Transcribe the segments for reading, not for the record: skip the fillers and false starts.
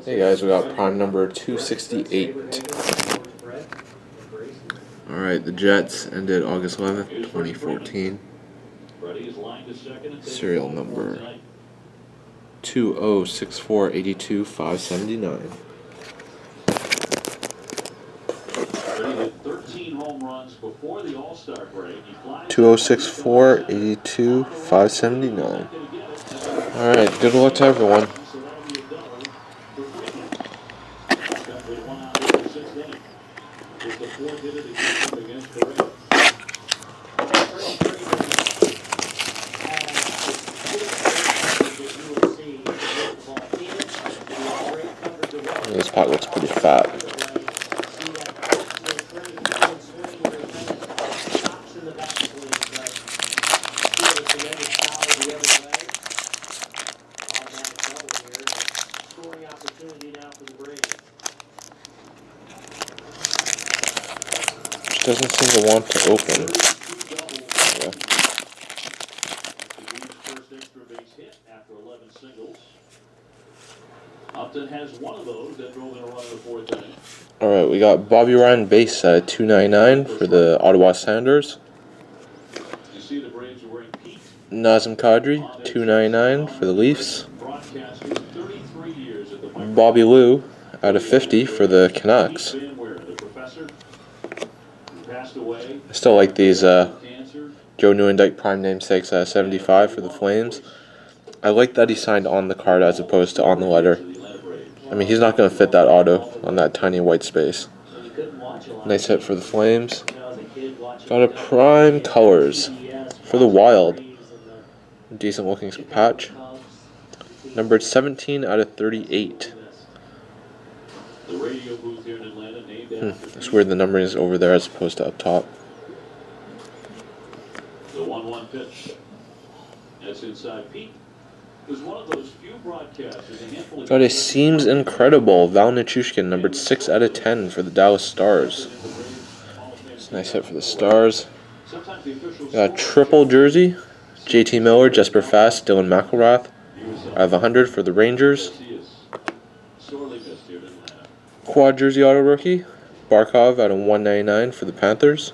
Hey guys, we got prime number 268. Alright, the Jets ended August 11th, 2014. Serial number 206482-579. 206482-579. Alright, good luck to everyone. This pot looks pretty fat. Which doesn't seem to want to open. Yeah. Upton has one of those that drove in a run in the fourth inning. Alright, we got Bobby Ryan base at 299 for the Ottawa Sounders. Nazem Kadri, 299 for the Leafs. Bobby Lou out of 50 for the Canucks. I still like these Joe Nieuwendyk prime namesakes at 75 for the Flames. I like that he signed on the card as opposed to on the letter. I mean, he's not going to fit that auto on that tiny white space. Nice hit for the Flames. Got a prime colors for the Wild. Decent looking patch. Numbered 17 out of 38. It's weird the numbering is over there as opposed to up top. The 1-1 pitch. That's inside Pete. Got a Seems Incredible Val Nichushkin, numbered 6 out of 10 for the Dallas Stars. It's a nice hit for the Stars. Got a triple jersey. JT Miller, Jesper Fast, Dylan McElrath. I have 100 for the Rangers. Quad jersey auto rookie. Barkov out of 199 for the Panthers.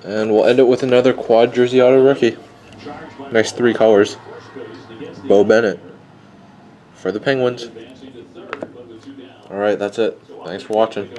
And we'll end it with another quad jersey auto rookie. Nice 3 colors. Bo Bennett for the Penguins. Alright, that's it. Thanks for watching.